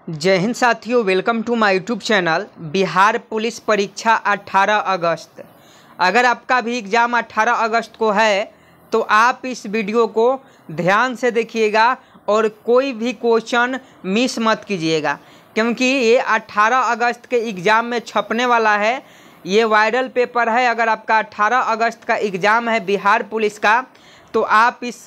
जय हिंद साथियों, welcome to my YouTube channel. Bihar police परीक्षा 18 अगस्त। अगर आपका भी एग्ज़ाम 18 अगस्त को है तो आप इस वीडियो को ध्यान से देखिएगा और कोई भी क्वेश्चन मिस मत कीजिएगा, क्योंकि ये 18 अगस्त के एग्ज़ाम में छपने वाला है। ये वायरल पेपर है। अगर आपका 18 अगस्त का एग्ज़ाम है बिहार पुलिस का, तो आप इस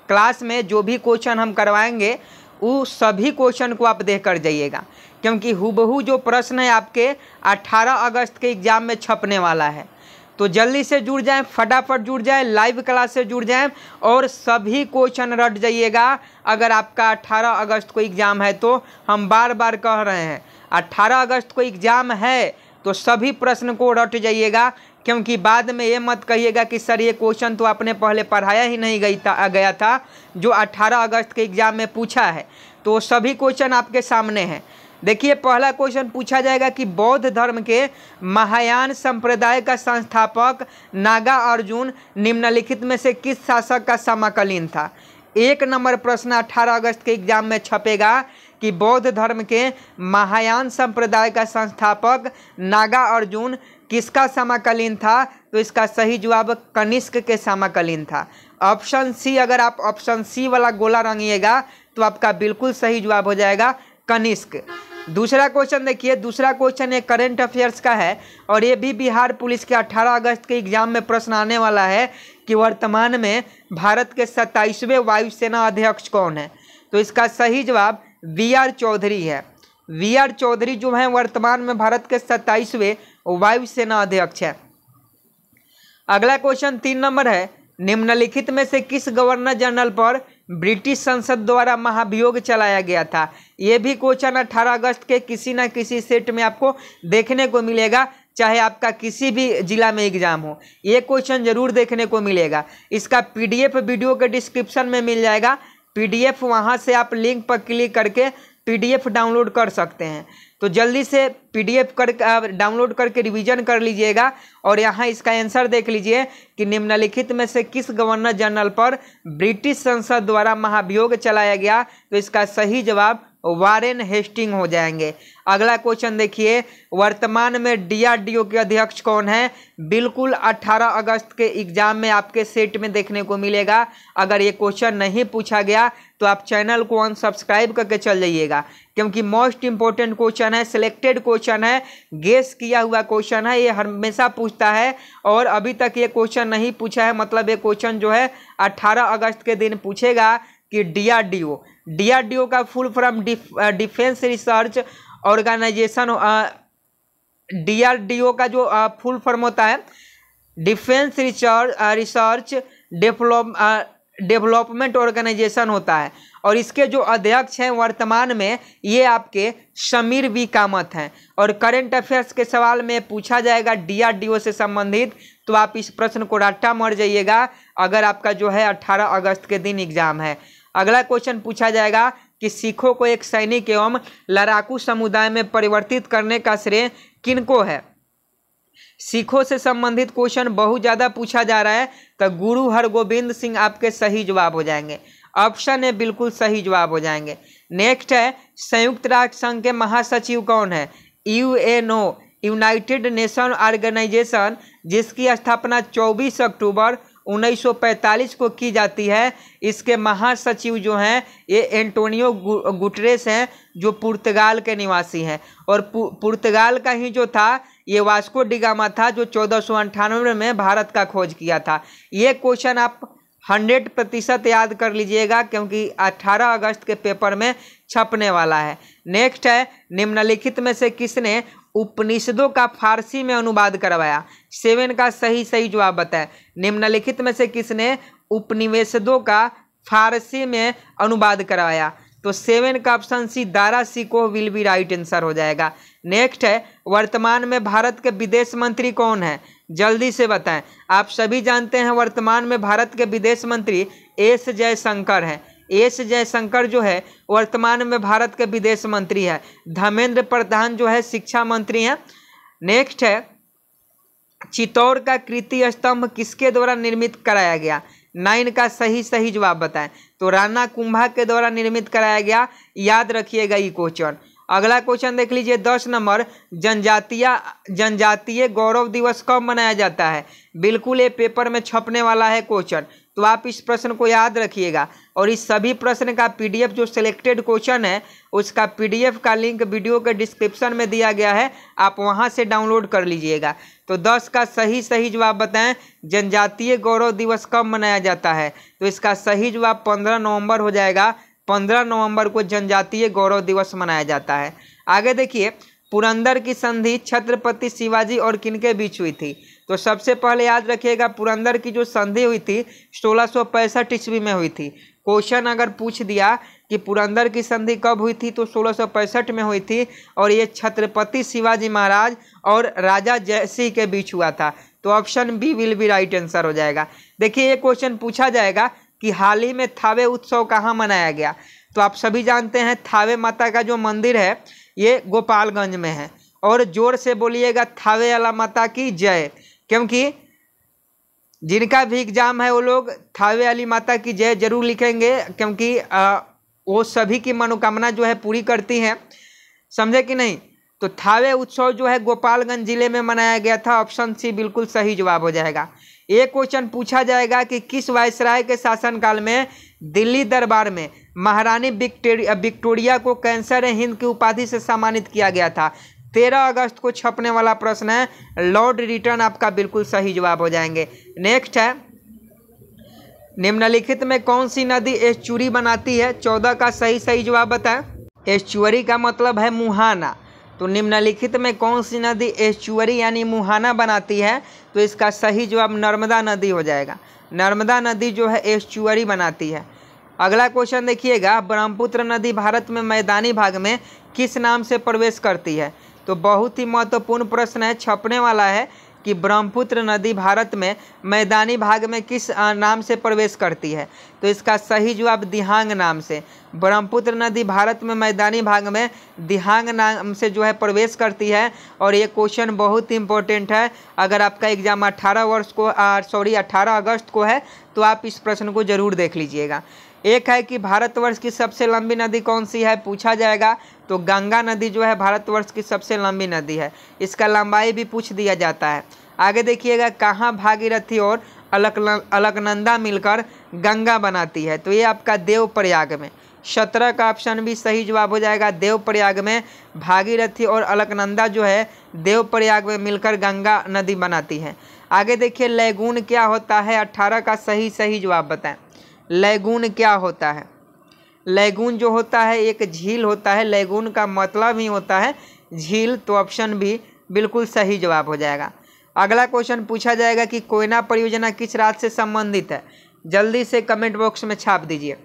क्लास में जो भी क्वेश्चन हम करवाएंगे वो सभी क्वेश्चन को आप देख कर जाइएगा, क्योंकि हूबहू जो प्रश्न है आपके 18 अगस्त के एग्ज़ाम में छपने वाला है। तो जल्दी से जुड़ जाएं, फटाफट जुड़ जाएं, लाइव क्लास से जुड़ जाएं और सभी क्वेश्चन रट जाइएगा। अगर आपका 18 अगस्त को एग्ज़ाम है तो हम बार बार कह रहे हैं 18 अगस्त को एग्ज़ाम है तो सभी प्रश्न को रट जाइएगा, क्योंकि बाद में ये मत कहिएगा कि सर ये क्वेश्चन तो आपने पहले पढ़ाया ही नहीं गया था जो 18 अगस्त के एग्ज़ाम में पूछा है। तो सभी क्वेश्चन आपके सामने हैं। देखिए, पहला क्वेश्चन पूछा जाएगा कि बौद्ध धर्म के महायान संप्रदाय का संस्थापक नागा अर्जुन निम्नलिखित में से किस शासक का समकालीन था। 1 नंबर प्रश्न 18 अगस्त के एग्ज़ाम में छपेगा कि बौद्ध धर्म के महायान संप्रदाय का संस्थापक नागा अर्जुन किसका समकालीन था। तो इसका सही जवाब कनिष्क के समकालीन था। ऑप्शन सी, अगर आप ऑप्शन सी वाला गोला रंगिएगा तो आपका बिल्कुल सही जवाब हो जाएगा कनिष्क। दूसरा क्वेश्चन देखिए, दूसरा क्वेश्चन एक करंट अफेयर्स का है और ये भी बिहार पुलिस के 18 अगस्त के एग्जाम में प्रश्न आने वाला है कि वर्तमान में भारत के 27वें वायुसेना अध्यक्ष कौन है। तो इसका सही जवाब वी.आर. चौधरी है। वी.आर. चौधरी जो है वर्तमान में भारत के 27वें वायुसेना अध्यक्ष है। अगला क्वेश्चन 3 नंबर है, निम्नलिखित में से किस गवर्नर जनरल पर ब्रिटिश संसद द्वारा महाभियोग चलाया गया था। यह भी क्वेश्चन 18 अगस्त के किसी न किसी सेट में आपको देखने को मिलेगा, चाहे आपका किसी भी जिला में एग्जाम हो, ये क्वेश्चन जरूर देखने को मिलेगा। इसका पीडीएफ वीडियो के डिस्क्रिप्शन में मिल जाएगा। पीडीएफ वहां से आप लिंक पर क्लिक करके पीडीएफ डाउनलोड कर सकते हैं। तो जल्दी से पीडीएफ कर डाउनलोड करके रिवीजन कर लीजिएगा और यहाँ इसका आंसर देख लीजिए कि निम्नलिखित में से किस गवर्नर जनरल पर ब्रिटिश संसद द्वारा महाभियोग चलाया गया। तो इसका सही जवाब वारेन हेस्टिंग हो जाएंगे। अगला क्वेश्चन देखिए, वर्तमान में डीआरडीओ के अध्यक्ष कौन है। बिल्कुल 18 अगस्त के एग्जाम में आपके सेट में देखने को मिलेगा। अगर ये क्वेश्चन नहीं पूछा गया तो आप चैनल को अनसब्सक्राइब करके चल जाइएगा, क्योंकि मोस्ट इंपॉर्टेंट क्वेश्चन है, सिलेक्टेड क्वेश्चन है, गेस किया हुआ क्वेश्चन है। ये हमेशा पूछता है और अभी तक ये क्वेश्चन नहीं पूछा है, मतलब ये क्वेश्चन जो है 18 अगस्त के दिन पूछेगा कि डीआरडीओ का full form defence research organisation. DRDO का जो फुल फॉर्म होता है डिफेंस रिसर्च डेवलपमेंट ऑर्गेनाइजेशन होता है, और इसके जो अध्यक्ष हैं वर्तमान में ये आपके समीर वी कामत हैं। और करंट अफेयर्स के सवाल में पूछा जाएगा डीआरडीओ से संबंधित, तो आप इस प्रश्न को रट्टा मार जाइएगा अगर आपका जो है 18 अगस्त के दिन एग्जाम है। अगला क्वेश्चन पूछा जाएगा कि सिखों को एक सैनिक एवं लड़ाकू समुदाय में परिवर्तित करने का श्रेय किनको है। सिखों से संबंधित क्वेश्चन बहुत ज़्यादा पूछा जा रहा है, तो गुरु हरगोविंद सिंह आपके सही जवाब हो जाएंगे। ऑप्शन ए बिल्कुल सही जवाब हो जाएंगे। नेक्स्ट है, संयुक्त राष्ट्र संघ के महासचिव कौन है। यूएनओ, यूनाइटेड नेशन ऑर्गेनाइजेशन, जिसकी स्थापना 24 अक्टूबर 1945 को की जाती है। इसके महासचिव जो हैं ये एंटोनियो गुटरेस हैं, जो पुर्तगाल के निवासी हैं। और पुर्तगाल का ही जो था ये वास्को डिगामा था, जो 1498 में भारत का खोज किया था। ये क्वेश्चन आप 100% याद कर लीजिएगा, क्योंकि 18 अगस्त के पेपर में छपने वाला है। नेक्स्ट है, निम्नलिखित में से किसने उपनिषदों का फारसी में अनुवाद करवाया। 7 का सही जवाब बताएं। निम्नलिखित में से किसने उपनिषदों का फारसी में अनुवाद करवाया। तो 7 का option C Dara Shikoh will be right answer हो जाएगा। नेक्स्ट है, वर्तमान में भारत के विदेश मंत्री कौन है। जल्दी से बताएं। आप सभी जानते हैं वर्तमान में भारत के विदेश मंत्री एस जयशंकर हैं। एस जयशंकर जो है वर्तमान में भारत के विदेश मंत्री है। धर्मेंद्र प्रधान जो है शिक्षा मंत्री हैं। नेक्स्ट है, चित्तौड़ का कीर्ति स्तंभ किसके द्वारा निर्मित कराया गया। 9 का सही जवाब बताएं। तो राणा कुंभा के द्वारा निर्मित कराया गया, याद रखिएगा ये क्वेश्चन। अगला क्वेश्चन देख लीजिए 10 नंबर, जनजातीय गौरव दिवस कब मनाया जाता है। बिल्कुल ये पेपर में छपने वाला है क्वेश्चन, तो आप इस प्रश्न को याद रखिएगा। और इस सभी प्रश्न का पीडीएफ जो सिलेक्टेड क्वेश्चन है उसका पीडीएफ का लिंक वीडियो के डिस्क्रिप्शन में दिया गया है, आप वहां से डाउनलोड कर लीजिएगा। तो 10 का सही जवाब बताएं, जनजातीय गौरव दिवस कब मनाया जाता है। तो इसका सही जवाब 15 नवंबर हो जाएगा। 15 नवंबर को जनजातीय गौरव दिवस मनाया जाता है। आगे देखिए, पुरंदर की संधि छत्रपति शिवाजी और किनके बीच हुई थी। तो सबसे पहले याद रखिएगा, पुरंदर की जो संधि हुई थी 1665 ईस्वी में हुई थी। क्वेश्चन अगर पूछ दिया कि पुरंदर की संधि कब हुई थी, तो 1665 में हुई थी और ये छत्रपति शिवाजी महाराज और राजा जयसिंह के बीच हुआ था। तो option B will be right answer हो जाएगा। देखिए ये क्वेश्चन पूछा जाएगा कि हाल ही में थावे उत्सव कहाँ मनाया गया। तो आप सभी जानते हैं थावे माता का जो मंदिर है ये गोपालगंज में है। और जोर से बोलिएगा थावे वाला माता की जय, क्योंकि जिनका भी एग्जाम है वो लोग थावे वाली माता की जय जरूर लिखेंगे, क्योंकि वो सभी की मनोकामना जो है पूरी करती हैं। समझे कि नहीं। तो थावे उत्सव जो है गोपालगंज जिले में मनाया गया था। ऑप्शन सी बिल्कुल सही जवाब हो जाएगा। एक क्वेश्चन पूछा जाएगा कि किस वायसराय के शासनकाल में दिल्ली दरबार में महारानी विक्टोरिया को कैंसर हिंद की उपाधि से सम्मानित किया गया था। 13 अगस्त को छपने वाला प्रश्न है। लॉर्ड रिटन आपका बिल्कुल सही जवाब हो जाएंगे। नेक्स्ट है, निम्नलिखित में कौन सी नदी एस्चुरी बनाती है। 14 का सही जवाब बताएं। एस्चुअरी का मतलब है मुहाना। तो निम्नलिखित में कौन सी नदी एस्चुअरी यानी मुहाना बनाती है। तो इसका सही जवाब नर्मदा नदी हो जाएगा। नर्मदा नदी जो है एस्चुअरी बनाती है। अगला क्वेश्चन देखिएगा, ब्रह्मपुत्र नदी भारत में मैदानी भाग में किस नाम से प्रवेश करती है। तो बहुत ही महत्वपूर्ण प्रश्न है, छपने वाला है कि ब्रह्मपुत्र नदी भारत में मैदानी भाग में किस नाम से प्रवेश करती है। तो इसका सही जवाब दिहांग नाम से। ब्रह्मपुत्र नदी भारत में मैदानी भाग में दिहांग नाम से जो है प्रवेश करती है। और ये क्वेश्चन बहुत ही इंपॉर्टेंट है। अगर आपका एग्जाम 18 अगस्त को है तो आप इस प्रश्न को जरूर देख लीजिएगा। एक है कि भारतवर्ष की सबसे लंबी नदी कौन सी है, पूछा जाएगा। तो गंगा नदी जो है भारतवर्ष की सबसे लंबी नदी है। इसका लंबाई भी पूछ दिया जाता है। आगे देखिएगा, कहाँ भागीरथी और अलकनंदा मिलकर गंगा बनाती है। तो ये आपका देवप्रयाग में। 17 का ऑप्शन भी सही जवाब हो जाएगा। देवप्रयाग में भागीरथी और अलकनंदा जो है देवप्रयाग में मिलकर गंगा नदी बनाती है। आगे देखिए, लैगून क्या होता है। 18 का सही जवाब बताएं। लैगून क्या होता है। लैगून जो होता है एक झील होता है। लैगून का मतलब ही होता है झील। तो ऑप्शन भी बिल्कुल सही जवाब हो जाएगा। अगला क्वेश्चन पूछा जाएगा कि कोयना परियोजना किस राज्य से संबंधित है। जल्दी से कमेंट बॉक्स में छाप दीजिए।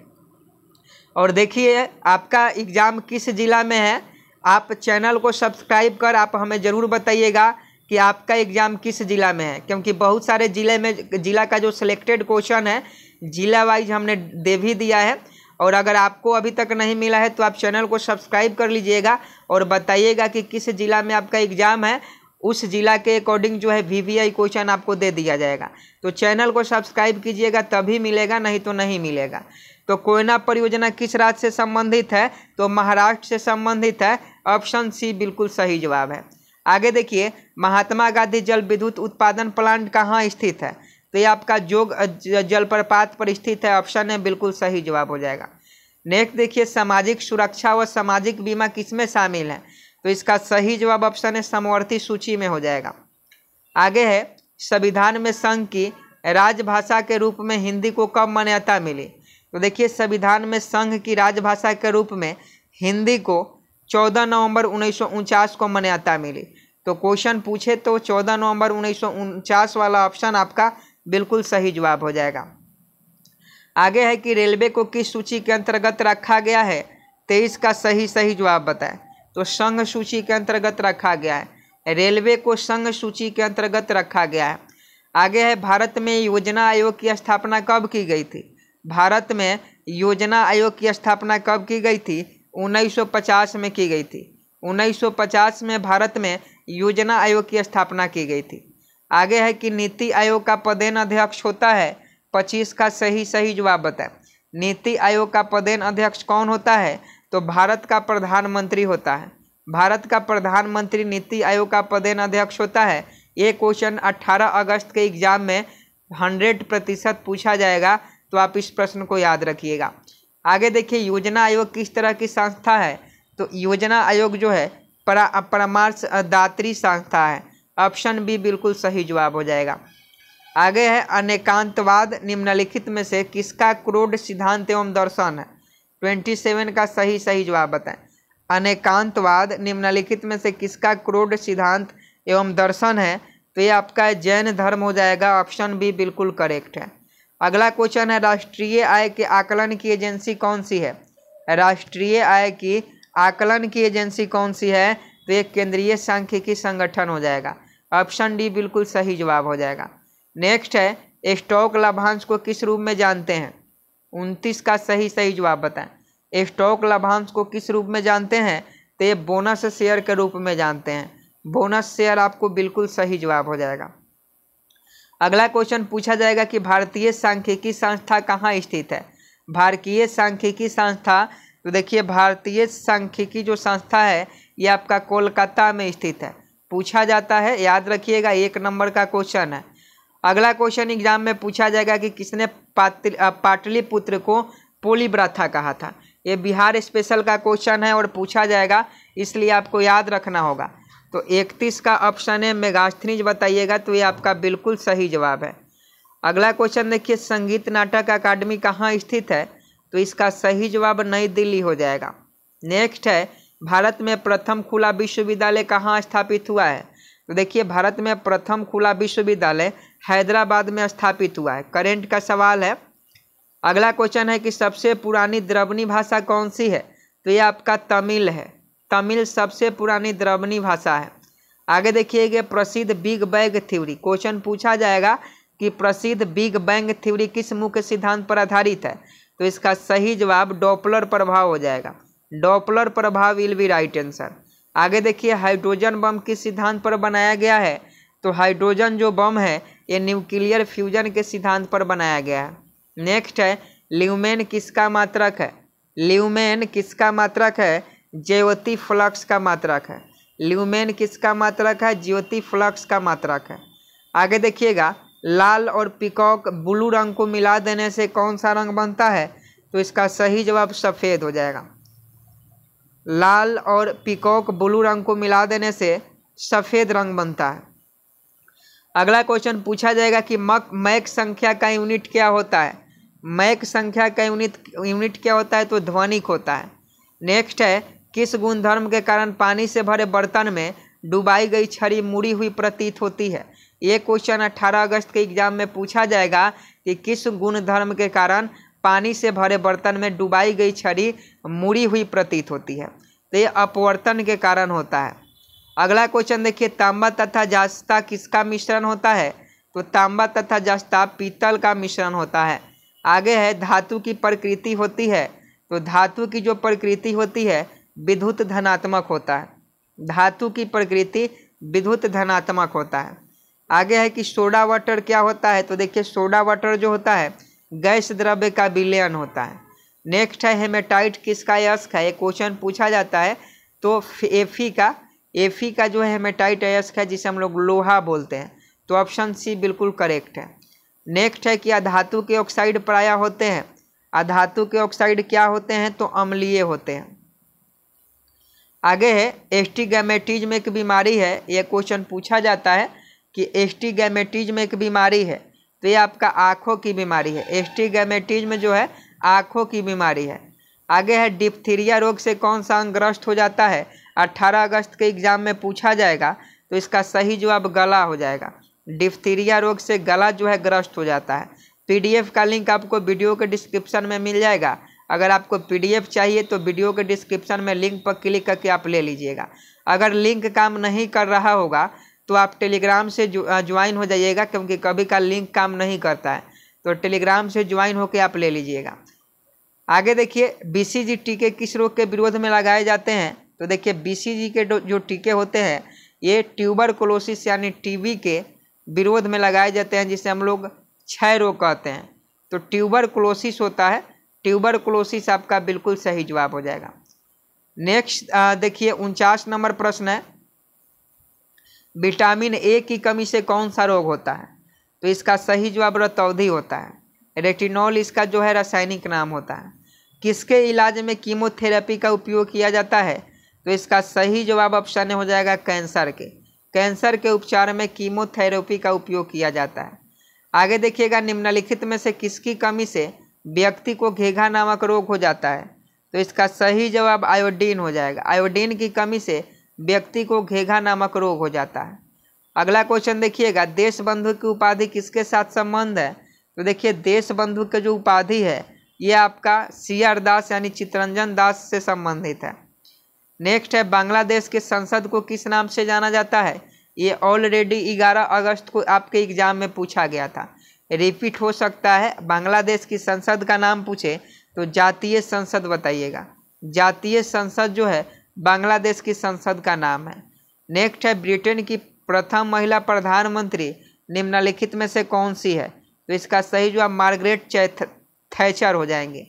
और देखिए आपका एग्जाम किस जिला में है। आप चैनल को सब्सक्राइब कर आप हमें ज़रूर बताइएगा कि आपका एग्ज़ाम किस जिला में है, क्योंकि बहुत सारे जिला का जो सिलेक्टेड क्वेश्चन है जिला वाइज हमने दे भी दिया है। और अगर आपको अभी तक नहीं मिला है तो आप चैनल को सब्सक्राइब कर लीजिएगा और बताइएगा कि किस जिला में आपका एग्ज़ाम है। उस जिला के अकॉर्डिंग जो है VVI क्वेश्चन आपको दे दिया जाएगा। तो चैनल को सब्सक्राइब कीजिएगा तभी मिलेगा, नहीं तो नहीं मिलेगा। तो कोयना परियोजना किस राज्य से संबंधित है। तो महाराष्ट्र से संबंधित है। ऑप्शन सी बिल्कुल सही जवाब है। आगे देखिए, महात्मा गांधी जल विद्युत उत्पादन प्लांट कहाँ स्थित है। तो ये आपका जोग जलप्रपात पर स्थित है। ऑप्शन है बिल्कुल सही जवाब हो जाएगा। नेक्स्ट देखिए, सामाजिक सुरक्षा व सामाजिक बीमा किसमें शामिल है। तो इसका सही जवाब ऑप्शन है समवर्ती सूची में हो जाएगा। आगे है, संविधान में संघ की राजभाषा के रूप में हिंदी को कब मान्यता मिली। तो देखिए, संविधान में संघ की राजभाषा के रूप में हिंदी को 14 नवंबर 1949 को मान्यता मिली। तो क्वेश्चन पूछे तो 14 नवंबर 1949 वाला ऑप्शन आपका बिल्कुल सही जवाब हो जाएगा। आगे है कि रेलवे को किस सूची के अंतर्गत रखा गया है। 23 का सही जवाब बताएं। तो संघ सूची के अंतर्गत रखा गया है। रेलवे को संघ सूची के अंतर्गत रखा गया है। आगे है, भारत में योजना आयोग की स्थापना कब की गई थी। भारत में योजना आयोग की स्थापना कब की गई थी। 1950 में की गई थी। 1950 में भारत में योजना आयोग की स्थापना की गई थी। आगे है कि नीति आयोग का पदेन अध्यक्ष होता है 25 का सही जवाब बताएं। नीति आयोग का पदेन अध्यक्ष कौन होता है? तो भारत का प्रधानमंत्री होता है। भारत का प्रधानमंत्री नीति आयोग का पदेन अध्यक्ष होता है। ये क्वेश्चन 18 अगस्त के एग्जाम में 100% पूछा जाएगा, तो आप इस प्रश्न को याद रखिएगा। आगे देखिए, योजना आयोग किस तरह की संस्था है? तो योजना आयोग जो है परामर्शदात्री संस्था है। ऑप्शन बी बिल्कुल सही जवाब हो जाएगा। आगे है, अनेकांतवाद निम्नलिखित में से किसका क्रोड सिद्धांत एवं दर्शन है? 27 का सही जवाब बताएं। अनेकांतवाद निम्नलिखित में से किसका क्रोड सिद्धांत एवं दर्शन है? तो ये आपका जैन धर्म हो जाएगा। ऑप्शन बी बिल्कुल करेक्ट है। अगला क्वेश्चन है, राष्ट्रीय आय के आकलन की एजेंसी कौन सी है? राष्ट्रीय आय की आकलन की एजेंसी कौन सी है? तो ये केंद्रीय सांख्यिकी संगठन हो जाएगा। ऑप्शन डी बिल्कुल सही जवाब हो जाएगा। नेक्स्ट है, स्टॉक लाभांश को किस रूप में जानते हैं? 29 का सही जवाब बताएं। स्टॉक लाभांश को किस रूप में जानते हैं? तो ये बोनस शेयर के रूप में जानते हैं। बोनस शेयर आपको बिल्कुल सही जवाब हो जाएगा। अगला क्वेश्चन पूछा जाएगा कि भारतीय सांख्यिकी संस्था कहाँ स्थित है? भारतीय सांख्यिकी संस्था, तो देखिए भारतीय सांख्यिकी जो संस्था है ये आपका कोलकाता में स्थित है। पूछा जाता है, याद रखिएगा, 1 नंबर का क्वेश्चन है। अगला क्वेश्चन एग्जाम में पूछा जाएगा कि किसने पाटलिपुत्र को पोलीब्राथा कहा था? ये बिहार स्पेशल का क्वेश्चन है और पूछा जाएगा, इसलिए आपको याद रखना होगा। तो 31 का ऑप्शन है मेगास्थनीज बताइएगा, तो ये आपका बिल्कुल सही जवाब है। अगला क्वेश्चन देखिए, संगीत नाटक अकादमी कहाँ स्थित है? तो इसका सही जवाब नई दिल्ली हो जाएगा। नेक्स्ट है, भारत में प्रथम खुला विश्वविद्यालय कहाँ स्थापित हुआ है? तो देखिए भारत में प्रथम खुला विश्वविद्यालय हैदराबाद में स्थापित हुआ है। करेंट का सवाल है। अगला क्वेश्चन है कि सबसे पुरानी द्रवणी भाषा कौन सी है? तो ये आपका तमिल है। तमिल सबसे पुरानी द्रवणी भाषा है। आगे देखिएगा, प्रसिद्ध बिग बैंग थ्योरी, क्वेश्चन पूछा जाएगा कि प्रसिद्ध बिग बैंग थ्योरी किस मुख्य सिद्धांत पर आधारित है? तो इसका सही जवाब डॉपलर प्रभाव हो जाएगा। डॉपलर प्रभाव विल बी राइट आंसर। आगे देखिए, हाइड्रोजन बम किस सिद्धांत पर बनाया गया है? तो हाइड्रोजन जो बम है ये न्यूक्लियर फ्यूजन के सिद्धांत पर बनाया गया है। नेक्स्ट है, ल्यूमेन किसका मात्रक है? ल्यूमेन किसका मात्रक है? ज्योति फ्लक्स का मात्रक है। ल्यूमेन किसका मात्रक है? ज्योति फ्लक्स का मात्रक है। आगे देखिएगा, लाल और पीकॉक ब्लू रंग को मिला देने से कौन सा रंग बनता है? तो इसका सही जवाब सफ़ेद हो जाएगा। लाल और पीकॉक ब्लू रंग को मिला देने से सफ़ेद रंग बनता है। अगला क्वेश्चन पूछा जाएगा कि मैक संख्या का यूनिट क्या होता है? मैक संख्या का यूनिट क्या होता है? तो ध्वनिक होता है। नेक्स्ट है, किस गुणधर्म के कारण पानी से भरे बर्तन में डुबाई गई छड़ी मुड़ी हुई प्रतीत होती है? ये क्वेश्चन 18 अगस्त के एग्जाम में पूछा जाएगा कि किस गुणधर्म के कारण पानी से भरे बर्तन में डुबाई गई छड़ी मुड़ी हुई प्रतीत होती है? तो ये अपवर्तन के कारण होता है। अगला क्वेश्चन देखिए, तांबा तथा जस्ता किसका मिश्रण होता है? तो तांबा तथा जस्ता पीतल का मिश्रण होता है। आगे है, धातु की प्रकृति होती है, तो धातु की जो प्रकृति होती है विद्युत धनात्मक होता है। धातु की प्रकृति विद्युत धनात्मक होता है। आगे है कि सोडा वाटर क्या होता है? तो देखिए सोडा वाटर जो होता है गैस द्रव्य का विलयन होता है। नेक्स्ट है, हेमेटाइट किसका अयस्क है? ये क्वेश्चन पूछा जाता है। तो एफी का जो है हेमेटाइट अयस्क है, जिसे हम लोग लोहा बोलते हैं। तो ऑप्शन सी बिल्कुल करेक्ट है। नेक्स्ट है कि अधातु के ऑक्साइड प्रायः होते हैं। अधातु के ऑक्साइड क्या होते हैं? तो अम्लीय होते हैं। आगे है, एस्टिगैमेटिज्म एक बीमारी है। यह क्वेश्चन पूछा जाता है कि एस्टिगैमेटिज्म एक बीमारी है, तो ये आपका आँखों की बीमारी है। एस्टिगैमेटिज्म जो है आँखों की बीमारी है। आगे है, डिप्थीरिया रोग से कौन सा अंग ग्रस्त हो जाता है? 18 अगस्त के एग्जाम में पूछा जाएगा, तो इसका सही जवाब गला हो जाएगा। डिप्थीरिया रोग से गला जो है ग्रस्त हो जाता है। पीडीएफ का लिंक आपको वीडियो के डिस्क्रिप्शन में मिल जाएगा। अगर आपको पीडीएफ चाहिए तो वीडियो के डिस्क्रिप्शन में लिंक पर क्लिक करके आप ले लीजिएगा। अगर लिंक काम नहीं कर रहा होगा तो आप टेलीग्राम से ज्वाइन हो जाइएगा, क्योंकि कभी का लिंक काम नहीं करता है, तो टेलीग्राम से ज्वाइन होकर आप ले लीजिएगा। आगे देखिए, बीसीजी टीके किस रोग के विरोध में लगाए जाते हैं? तो देखिए बीसीजी के जो टीके होते हैं ये ट्यूबरकुलोसिस यानी टीबी के विरोध में लगाए जाते हैं, जिसे हम लोग क्षय रोग कहते हैं। तो ट्यूबरकुलोसिस होता है। ट्यूबरकुलोसिस आपका बिल्कुल सही जवाब हो जाएगा। नेक्स्ट देखिए 49 नंबर प्रश्न है, विटामिन ए की कमी से कौन सा रोग होता है? तो इसका सही जवाब रतौंधी होता है। रेटिनॉल इसका जो है रासायनिक नाम होता है। किसके इलाज में कीमोथेरेपी का उपयोग किया जाता है? तो इसका सही जवाब ऑप्शन हो जाएगा कैंसर के। कैंसर के उपचार में कीमोथेरेपी का उपयोग किया जाता है। आगे देखिएगा, निम्नलिखित में से किसकी कमी से व्यक्ति को घेघा नामक रोग हो जाता है? तो इसका सही जवाब आयोडीन हो जाएगा। आयोडीन की कमी से व्यक्ति को घेघा नामक रोग हो जाता है। अगला क्वेश्चन देखिएगा, देश बंधु की उपाधि किसके साथ संबंध है? तो देखिए देश बंधु के जो उपाधि है ये आपका CR दास यानी चित्तरंजन दास से संबंधित है। नेक्स्ट है, बांग्लादेश के संसद को किस नाम से जाना जाता है? ये ऑलरेडी 11 अगस्त को आपके एग्जाम में पूछा गया था, रिपीट हो सकता है। बांग्लादेश की संसद का नाम पूछे तो जातीय संसद बताइएगा। जातीय संसद जो है बांग्लादेश की संसद का नाम है। नेक्स्ट है, ब्रिटेन की प्रथम महिला प्रधानमंत्री निम्नलिखित में से कौन सी है? तो इसका सही जवाब मार्गरेट थैचर हो जाएंगे।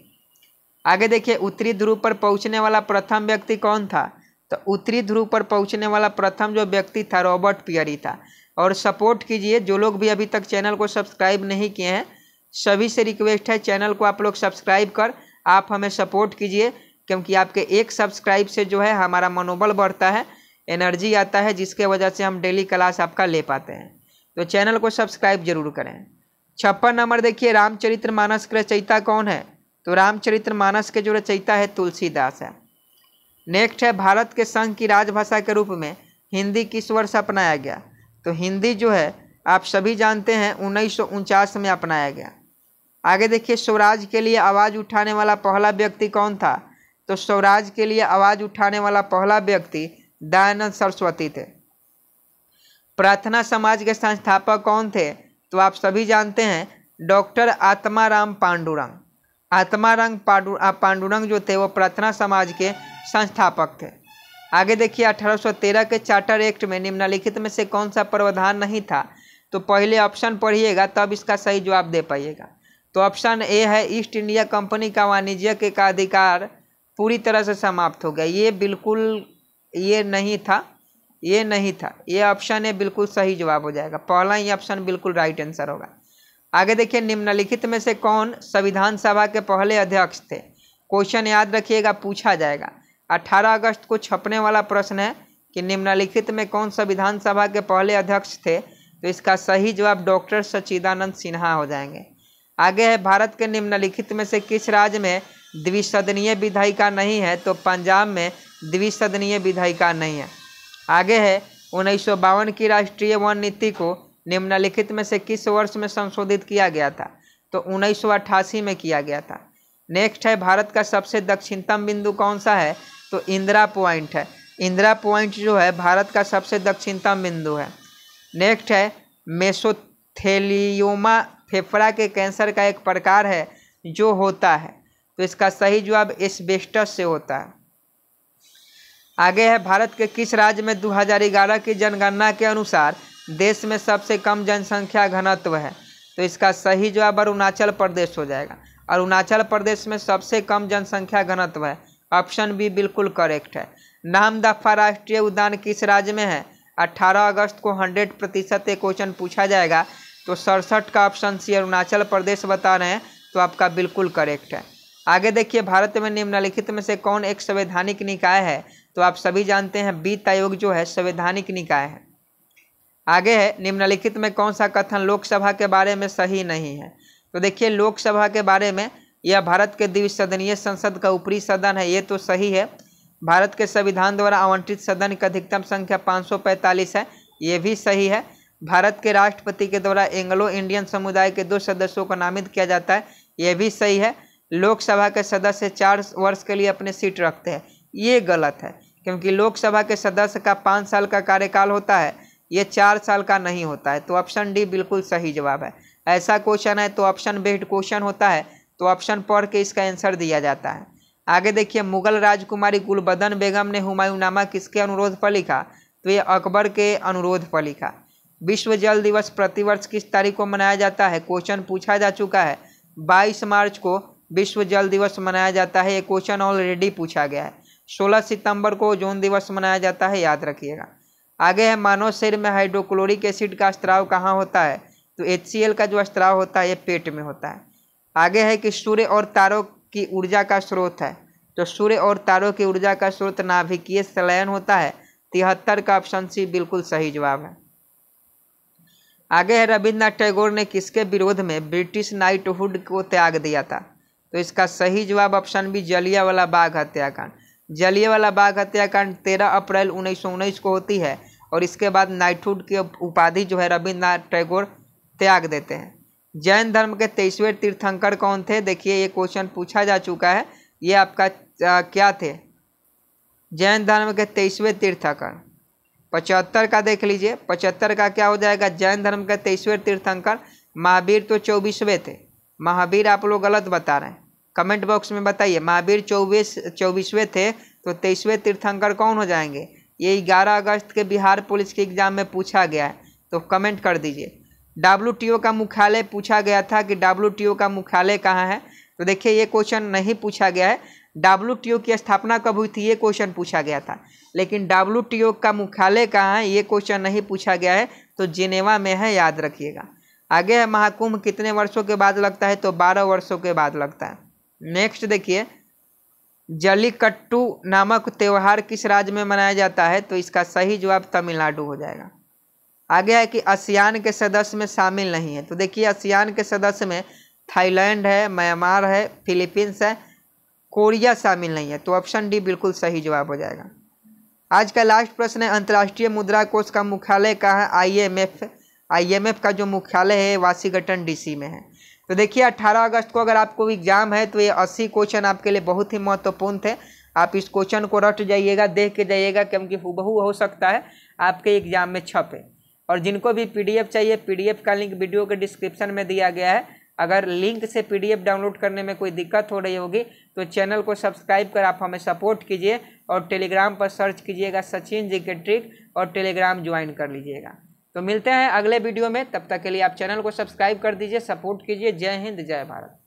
आगे देखिए, उत्तरी ध्रुव पर पहुंचने वाला प्रथम व्यक्ति कौन था? तो उत्तरी ध्रुव पर पहुंचने वाला प्रथम जो व्यक्ति था रॉबर्ट पियरी था। और सपोर्ट कीजिए, जो लोग भी अभी तक चैनल को सब्सक्राइब नहीं किए हैं सभी से रिक्वेस्ट है चैनल को आप लोग सब्सक्राइब कर आप हमें सपोर्ट कीजिए, क्योंकि आपके एक सब्सक्राइब से जो है हमारा मनोबल बढ़ता है, एनर्जी आता है, जिसके वजह से हम डेली क्लास आपका ले पाते हैं। तो चैनल को सब्सक्राइब जरूर करें। 56 नंबर देखिए, रामचरितमानस के रचयिता कौन है? तो रामचरितमानस के जो रचयिता है तुलसीदास है। नेक्स्ट है, भारत के संघ की राजभाषा के रूप में हिंदी किस वर्ष अपनाया गया? तो हिंदी जो है आप सभी जानते हैं 1949 में अपनाया गया। आगे देखिए, स्वराज के लिए आवाज़ उठाने वाला पहला व्यक्ति कौन था? तो स्वराज के लिए आवाज़ उठाने वाला पहला व्यक्ति दयानंद सरस्वती थे। प्रार्थना समाज के संस्थापक कौन थे? तो आप सभी जानते हैं डॉक्टर आत्माराम पांडुरंग। आत्माराम पांडुरंग जो थे वो प्रार्थना समाज के संस्थापक थे। आगे देखिए, 1813 के चार्टर एक्ट में निम्नलिखित में से कौन सा प्रावधान नहीं था? तो पहले ऑप्शन पढ़िएगा तब इसका सही जवाब दे पाइएगा। तो ऑप्शन ए है, ईस्ट इंडिया कंपनी का वाणिज्य का अधिकार पूरी तरह से समाप्त हो गया। ये बिल्कुल ये नहीं था, ये नहीं था। ये ऑप्शन ए बिल्कुल सही जवाब हो जाएगा। पहला ही ऑप्शन बिल्कुल राइट आंसर होगा। आगे देखिए, निम्नलिखित में से कौन संविधान सभा के पहले अध्यक्ष थे? क्वेश्चन याद रखिएगा, पूछा जाएगा। 18 अगस्त को छपने वाला प्रश्न है कि निम्नलिखित में कौन संविधान सभा के पहले अध्यक्ष थे? तो इसका सही जवाब डॉक्टर सच्चिदानंद सिन्हा हो जाएंगे। आगे है, भारत के निम्नलिखित में से किस राज्य में द्विसदनीय विधायिका नहीं है? तो पंजाब में द्विसदनीय विधायिका नहीं है। आगे है, 1952 की राष्ट्रीय वन नीति को निम्नलिखित में से किस वर्ष में संशोधित किया गया था? तो 1988 में किया गया था। नेक्स्ट है, भारत का सबसे दक्षिणतम बिंदु कौन सा है? तो इंदिरा पॉइंट है। इंदिरा पॉइंट जो है भारत का सबसे दक्षिणतम बिंदु है। नेक्स्ट है, मेसोथेलियोमा फेफड़ा के कैंसर का एक प्रकार है जो होता है। तो इसका सही जवाब एस्बेस्टस से होता है। आगे है, भारत के किस राज्य में 2011 की जनगणना के अनुसार देश में सबसे कम जनसंख्या घनत्व है? तो इसका सही जवाब अरुणाचल प्रदेश हो जाएगा। अरुणाचल प्रदेश में सबसे कम जनसंख्या घनत्व है। ऑप्शन बी बिल्कुल करेक्ट है। नामदफा राष्ट्रीय उद्यान किस राज्य में है? 18 अगस्त को 100% एक क्वेश्चन पूछा जाएगा। तो 67 का ऑप्शन सी अरुणाचल प्रदेश बता रहे हैं, तो आपका बिल्कुल करेक्ट है। आगे देखिए, भारत में निम्नलिखित में से कौन एक संवैधानिक निकाय है? तो आप सभी जानते हैं वित्त आयोग जो है संवैधानिक निकाय है। आगे है, निम्नलिखित में कौन सा कथन लोकसभा के बारे में सही नहीं है? तो देखिए, लोकसभा के बारे में यह भारत के द्विसदनीय संसद का ऊपरी सदन है, ये तो सही है। भारत के संविधान द्वारा आवंटित सदन की अधिकतम संख्या 545 है, ये भी सही है। भारत के राष्ट्रपति के द्वारा एंग्लो इंडियन समुदाय के 2 सदस्यों को नामित किया जाता है, ये भी सही है। लोकसभा के सदस्य 4 वर्ष के लिए अपने सीट रखते हैं, ये गलत है, क्योंकि लोकसभा के सदस्य का 5 साल का कार्यकाल होता है, ये 4 साल का नहीं होता है। तो ऑप्शन डी बिल्कुल सही जवाब है। ऐसा क्वेश्चन है तो ऑप्शन बेस्ड क्वेश्चन होता है, तो ऑप्शन पढ़ के इसका आंसर दिया जाता है। आगे देखिए, मुगल राजकुमारी गुलबदन बेगम ने हुमायूंनामा किसके अनुरोध पर लिखा? तो ये अकबर के अनुरोध पर लिखा। विश्व जल दिवस प्रतिवर्ष किस तारीख को मनाया जाता है? क्वेश्चन पूछा जा चुका है, 22 मार्च को विश्व जल दिवस मनाया जाता है। ये क्वेश्चन ऑलरेडी पूछा गया है। 16 सितंबर को ओजोन दिवस मनाया जाता है, याद रखिएगा। आगे है मानव शरीर में हाइड्रोक्लोरिक एसिड का स्त्राव कहाँ होता है? तो HCl का जो स्त्राव होता है ये पेट में होता है। आगे है कि सूर्य और तारों की ऊर्जा का स्रोत है, तो सूर्य और तारों की ऊर्जा का स्रोत नाभिकीय संलयन होता है। 73 का ऑप्शन सी बिल्कुल सही जवाब है। आगे है रविन्द्रनाथ टैगोर ने किसके विरोध में ब्रिटिश नाइटहुड को त्याग दिया था? तो इसका सही जवाब ऑप्शन बी जलियांवाला बाग हत्याकांड। जलियांवाला बाग हत्याकांड 13 अप्रैल 1919 को होती है और इसके बाद नाइटहुड की उपाधि जो है रविन्द्रनाथ टैगोर त्याग देते हैं। जैन धर्म के 23वें तीर्थंकर कौन थे? देखिए ये क्वेश्चन पूछा जा चुका है। ये आपका क्या थे? जैन धर्म के 23वें तीर्थंकर 75 का देख लीजिए। 75 का क्या हो जाएगा? जैन धर्म के 23वें तीर्थंकर महावीर तो 24वें थे। महावीर आप लोग गलत बता रहे हैं, कमेंट बॉक्स में बताइए। महावीर 24वें थे तो 23वें तीर्थंकर कौन हो जाएंगे? ये 11 अगस्त के बिहार पुलिस के एग्जाम में पूछा गया है, तो कमेंट कर दीजिए। WTO का मुख्यालय पूछा गया था कि WTO का मुख्यालय कहाँ है? तो देखिए ये क्वेश्चन नहीं पूछा गया है। WTO की स्थापना कब हुई थी ये क्वेश्चन पूछा गया था, लेकिन WTO का मुख्यालय कहाँ है ये क्वेश्चन नहीं पूछा गया है, तो जिनेवा में है, याद रखिएगा। आगे है महाकुंभ कितने वर्षों के बाद लगता है? तो 12 वर्षों के बाद लगता है। नेक्स्ट देखिए, जल्लीकट्टू नामक त्यौहार किस राज्य में मनाया जाता है? तो इसका सही जवाब तमिलनाडु हो जाएगा। आगे है कि आसियान के सदस्य में शामिल नहीं है। तो देखिए आसियान के सदस्य में थाईलैंड है, म्यांमार है, फिलीपींस है, कोरिया शामिल नहीं है, तो ऑप्शन डी बिल्कुल सही जवाब हो जाएगा। आज का लास्ट प्रश्न है, अंतर्राष्ट्रीय मुद्रा कोष का मुख्यालय कहाँ है? IMF का जो मुख्यालय है वाशिंगटन DC में है। तो देखिए 18 अगस्त को अगर आपको एग्जाम है तो ये 80 क्वेश्चन आपके लिए बहुत ही महत्वपूर्ण थे। आप इस क्वेश्चन को रट जाइएगा, देख के जाइएगा, क्योंकि हुबहू हो सकता है आपके एग्जाम में छपे। और जिनको भी PDF चाहिए, PDF का लिंक वीडियो के डिस्क्रिप्शन में दिया गया है। अगर लिंक से PDF डाउनलोड करने में कोई दिक्कत हो रही होगी तो चैनल को सब्सक्राइब कर आप हमें सपोर्ट कीजिए और टेलीग्राम पर सर्च कीजिएगा सचिन जी के ट्रिक और टेलीग्राम ज्वाइन कर लीजिएगा। तो मिलते हैं अगले वीडियो में, तब तक के लिए आप चैनल को सब्सक्राइब कर दीजिए, सपोर्ट कीजिए। जय हिंद, जय भारत।